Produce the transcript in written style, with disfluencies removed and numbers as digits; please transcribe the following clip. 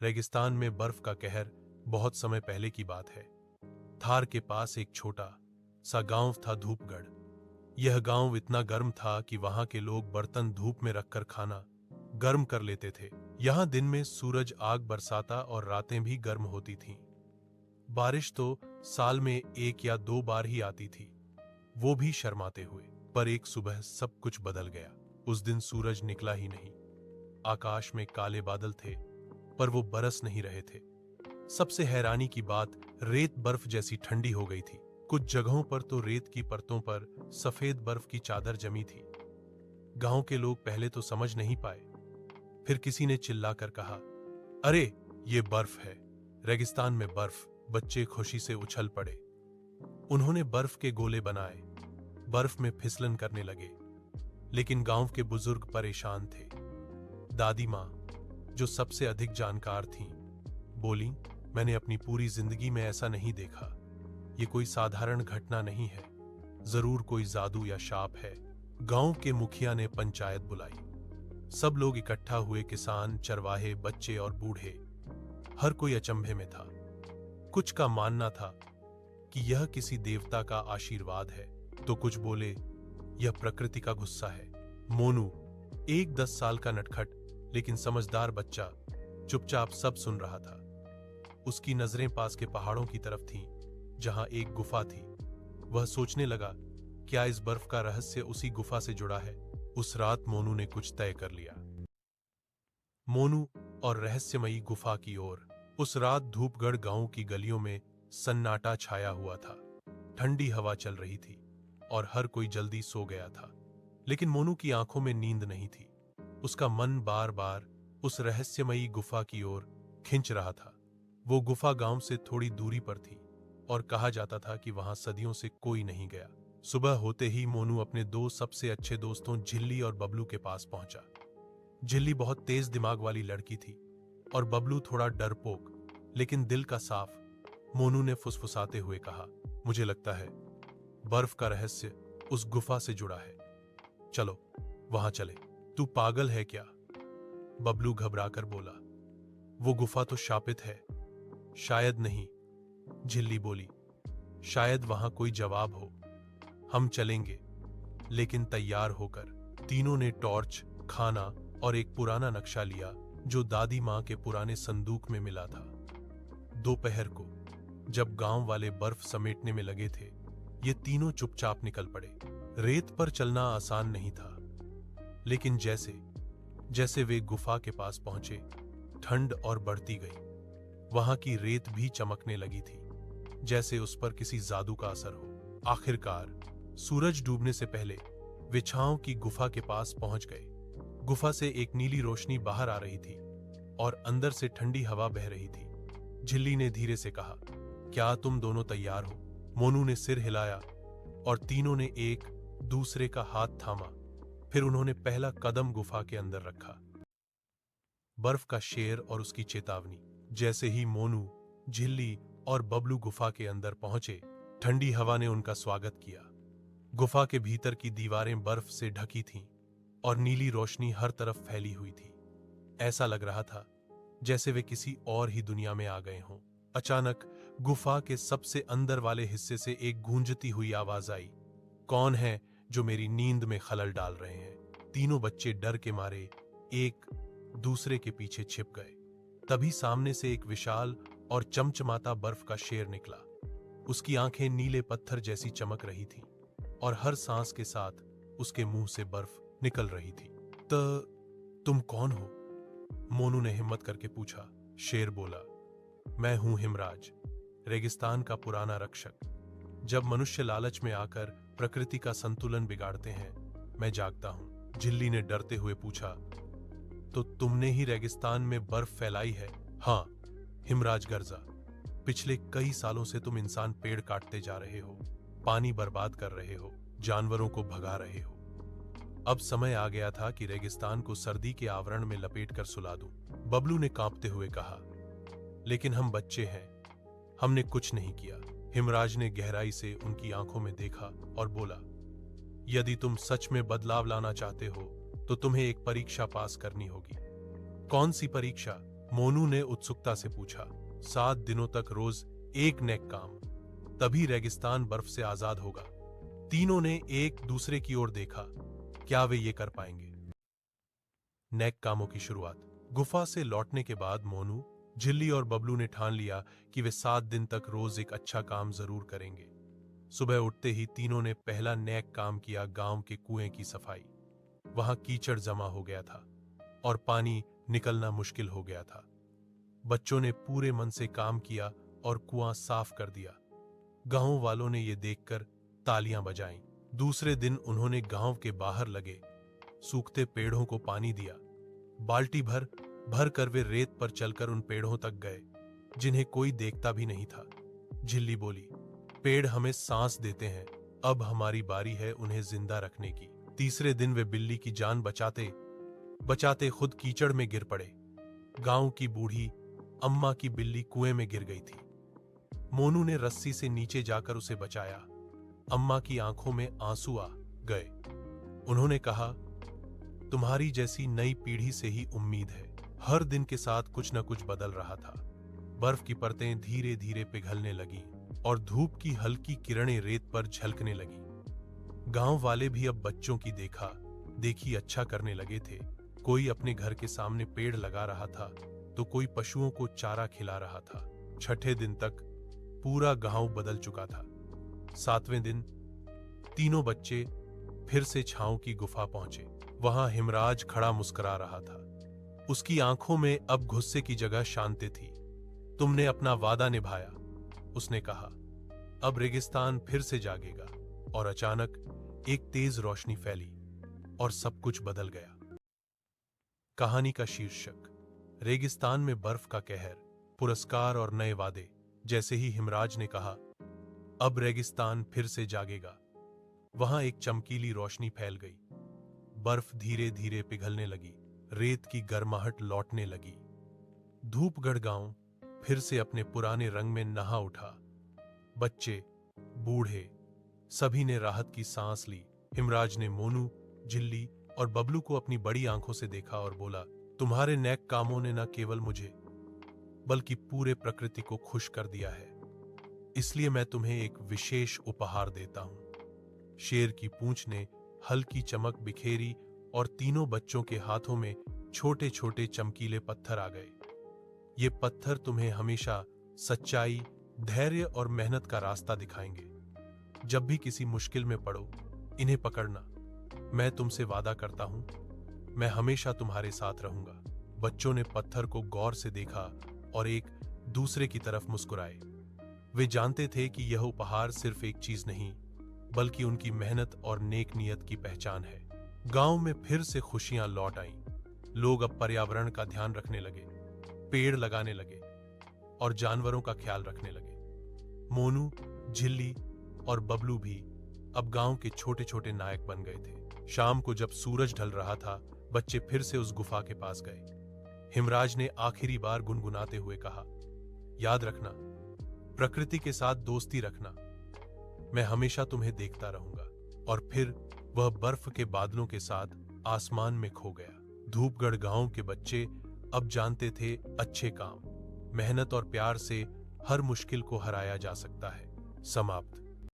रेगिस्तान में बर्फ का कहर बहुत समय पहले की बात है। थार के पास एक छोटा सा गांव था, धूपगढ़। यह गांव इतना गर्म था कि वहां के लोग बर्तन धूप में रखकर खाना गर्म कर लेते थे। यहां दिन में सूरज आग बरसाता और रातें भी गर्म होती थीं। बारिश तो साल में 1 या 2 बार ही आती थी, वो भी शर्माते हुए। पर एक सुबह सब कुछ बदल गया। उस दिन सूरज निकला ही नहीं। आकाश में काले बादल थे, पर वो बरस नहीं रहे थे। सबसे हैरानी की बात, रेत बर्फ जैसी ठंडी हो गई थी। कुछ जगहों पर तो रेत की परतों पर सफेद बर्फ की चादर जमी थी। गांव के लोग पहले तो समझ नहीं पाए। फिर किसी ने चिल्लाकर कहा, अरे ये बर्फ है, रेगिस्तान में बर्फ। बच्चे खुशी से उछल पड़े। उन्होंने बर्फ के गोले बनाए, बर्फ में फिसलन करने लगे। लेकिन गांव के बुजुर्ग परेशान थे। दादी मां, जो सबसे अधिक जानकार थीं, बोली, मैंने अपनी पूरी जिंदगी में ऐसा नहीं देखा। ये कोई साधारण घटना नहीं है, जरूर कोई जादू या शाप है। गांव के मुखिया ने पंचायत बुलाई। सब लोग इकट्ठा हुए, किसान, चरवाहे, बच्चे और बूढ़े। हर कोई अचंभे में था। कुछ का मानना था कि यह किसी देवता का आशीर्वाद है, तो कुछ बोले यह प्रकृति का गुस्सा है। मोनू, एक 10 साल का नटखट लेकिन समझदार बच्चा, चुपचाप सब सुन रहा था। उसकी नजरें पास के पहाड़ों की तरफ थीं, जहां एक गुफा थी। वह सोचने लगा, क्या इस बर्फ का रहस्य उसी गुफा से जुड़ा है? उस रात मोनू ने कुछ तय कर लिया। मोनू और रहस्यमयी गुफा की ओर। उस रात धूपगढ़ गांव की गलियों में सन्नाटा छाया हुआ था। ठंडी हवा चल रही थी और हर कोई जल्दी सो गया था। लेकिन मोनू की आंखों में नींद नहीं थी। उसका मन बार बार उस रहस्यमयी गुफा की ओर खिंच रहा था। वो गुफा गांव से थोड़ी दूरी पर थी और कहा जाता था कि वहां सदियों से कोई नहीं गया। सुबह होते ही मोनू अपने 2 सबसे अच्छे दोस्तों झिल्ली और बबलू के पास पहुंचा। झिल्ली बहुत तेज दिमाग वाली लड़की थी और बबलू थोड़ा डरपोक लेकिन दिल का साफ। मोनू ने फुसफुसाते हुए कहा, मुझे लगता है बर्फ का रहस्य उस गुफा से जुड़ा है। चलो वहां चले। तू पागल है क्या? बबलू घबराकर बोला। वो गुफा तो शापित है। शायद नहीं, झिल्ली बोली। शायद वहां कोई जवाब हो। हम चलेंगे, लेकिन तैयार होकर। तीनों ने टॉर्च, खाना और एक पुराना नक्शा लिया जो दादी मां के पुराने संदूक में मिला था। दोपहर को जब गांव वाले बर्फ समेटने में लगे थे, ये तीनों चुपचाप निकल पड़े। रेत पर चलना आसान नहीं था, लेकिन जैसे जैसे वे गुफा के पास पहुंचे, ठंड और बढ़ती गई। वहां की रेत भी चमकने लगी थी, जैसे उस पर किसी जादू का असर हो। आखिरकार सूरज डूबने से पहले वे छांव की गुफा के पास पहुंच गए। गुफा से एक नीली रोशनी बाहर आ रही थी और अंदर से ठंडी हवा बह रही थी। झिल्ली ने धीरे से कहा, क्या तुम दोनों तैयार हो? मोनू ने सिर हिलाया और तीनों ने एक दूसरे का हाथ थामा। फिर उन्होंने पहला कदम गुफा के अंदर रखा। बर्फ का शेर और उसकी चेतावनी। जैसे ही मोनू, झिल्ली और बबलू गुफा के अंदर पहुंचे, ठंडी हवा ने उनका स्वागत किया। गुफा के भीतर की दीवारें बर्फ से ढकी थीं और नीली रोशनी हर तरफ फैली हुई थी। ऐसा लग रहा था जैसे वे किसी और ही दुनिया में आ गए हों। अचानक गुफा के सबसे अंदर वाले हिस्से से एक गूंजती हुई आवाज आई, कौन है जो मेरी नींद में खलल डाल रहे हैं? तीनों बच्चे डर के मारे एक दूसरे के पीछे छिप गए। तभी सामने से एक विशाल और चमचमाता बर्फ का शेर निकला। उसकी आंखें नीले पत्थर जैसी चमक रही थीं और हर सांस के साथ उसके मुंह से बर्फ निकल रही थी। तुम कौन हो? मोनू ने हिम्मत करके पूछा। शेर बोला, मैं हूं हिमराज, रेगिस्तान का पुराना रक्षक। जब मनुष्य लालच में आकर प्रकृति का संतुलन बिगाड़ते हैं, मैं जागता हूं। झिल्ली ने डरते हुए पूछा, तो तुमने ही रेगिस्तान में बर्फ फैलाई है? हाँ, हिमराज गर्जा। पिछले कई सालों से तुम इंसान पेड़ काटते जा रहे हो, पानी बर्बाद कर रहे हो, जानवरों को भगा रहे हो। अब समय आ गया था कि रेगिस्तान को सर्दी के आवरण में लपेटकर सुला दूं। बबलू ने कांपते हुए कहा, लेकिन हम बच्चे हैं, हमने कुछ नहीं किया। हिमराज ने गहराई से उनकी आंखों में देखा और बोला, यदि तुम सच में बदलाव लाना चाहते हो तो तुम्हें एक परीक्षा पास करनी होगी। कौन सी परीक्षा? मोनू ने उत्सुकता से पूछा। 7 दिनों तक रोज एक नेक काम, तभी रेगिस्तान बर्फ से आजाद होगा। तीनों ने एक दूसरे की ओर देखा, क्या वे ये कर पाएंगे? नेक कामों की शुरुआत। गुफा से लौटने के बाद मोनू, झिल्ली और बबलू ने ठान लिया कि वे 7 दिन तक रोज एक अच्छा काम जरूर करेंगे। सुबह उठते ही तीनों ने पहला नेक काम किया, गांव के कुएं की सफाई। वहां कीचड़ जमा हो गया था और पानी निकलना मुश्किल हो गया था। बच्चों ने पूरे मन से काम किया और कुआं साफ कर दिया। गांव वालों ने यह देखकर तालियां बजाईं। दूसरे दिन उन्होंने गांव के बाहर लगे सूखते पेड़ों को पानी दिया। बाल्टी भर भर कर वे रेत पर चलकर उन पेड़ों तक गए जिन्हें कोई देखता भी नहीं था। झिल्ली बोली, पेड़ हमें सांस देते हैं, अब हमारी बारी है उन्हें जिंदा रखने की। तीसरे दिन वे बिल्ली की जान बचाते बचाते खुद कीचड़ में गिर पड़े। गांव की बूढ़ी अम्मा की बिल्ली कुएं में गिर गई थी। मोनू ने रस्सी से नीचे जाकर उसे बचाया। अम्मा की आंखों में आंसू आ गए। उन्होंने कहा, तुम्हारी जैसी नई पीढ़ी से ही उम्मीद है। हर दिन के साथ कुछ न कुछ बदल रहा था। बर्फ की परतें धीरे धीरे पिघलने लगीं और धूप की हल्की किरणें रेत पर झलकने लगीं। गांव वाले भी अब बच्चों की देखा देखी अच्छा करने लगे थे। कोई अपने घर के सामने पेड़ लगा रहा था तो कोई पशुओं को चारा खिला रहा था। छठे दिन तक पूरा गांव बदल चुका था। 7वें दिन तीनों बच्चे फिर से छांव की गुफा पहुंचे। वहां हिमराज खड़ा मुस्कुरा रहा था। उसकी आंखों में अब गुस्से की जगह शांति थी। तुमने अपना वादा निभाया, उसने कहा। अब रेगिस्तान फिर से जागेगा। और अचानक एक तेज रोशनी फैली और सब कुछ बदल गया। कहानी का शीर्षक, रेगिस्तान में बर्फ का कहर, पुरस्कार और नए वादे। जैसे ही हिमराज ने कहा, अब रेगिस्तान फिर से जागेगा, वहां एक चमकीली रोशनी फैल गई। बर्फ धीरे धीरे पिघलने लगी, रेत की गर्माहट लौटने लगी। धूपगढ़ गांव फिर से अपने पुराने रंग में नहा उठा। बच्चे, बूढ़े, सभी ने राहत की सांस ली। हिमराज ने मोनू, झिल्ली और बबलू को अपनी बड़ी आंखों से देखा और बोला, तुम्हारे नेक कामों ने न केवल मुझे बल्कि पूरे प्रकृति को खुश कर दिया है। इसलिए मैं तुम्हें एक विशेष उपहार देता हूं। शेर की पूंछ ने हल्की चमक बिखेरी और तीनों बच्चों के हाथों में छोटे छोटे चमकीले पत्थर आ गए। ये पत्थर तुम्हें हमेशा सच्चाई, धैर्य और मेहनत का रास्ता दिखाएंगे। जब भी किसी मुश्किल में पड़ो, इन्हें पकड़ना। मैं तुमसे वादा करता हूं, मैं हमेशा तुम्हारे साथ रहूंगा। बच्चों ने पत्थर को गौर से देखा और एक दूसरे की तरफ मुस्कुराए। वे जानते थे कि यह उपहार सिर्फ एक चीज नहीं, बल्कि उनकी मेहनत और नेक नियत की पहचान है। गांव में फिर से खुशियां लौट आईं। लोग अब पर्यावरण का ध्यान रखने लगे, पेड़ लगाने लगे और जानवरों का ख्याल रखने लगे। मोनू, झिल्ली और बबलू भी अब गांव के छोटे छोटे नायक बन गए थे। शाम को जब सूरज ढल रहा था, बच्चे फिर से उस गुफा के पास गए। हिमराज ने आखिरी बार गुनगुनाते हुए कहा, याद रखना, प्रकृति के साथ दोस्ती रखना। मैं हमेशा तुम्हें देखता रहूंगा। और फिर वह बर्फ के बादलों के साथ आसमान में खो गया। धूपगढ़ गांव के बच्चे अब जानते थे, अच्छे काम, मेहनत और प्यार से हर मुश्किल को हराया जा सकता है। समाप्त।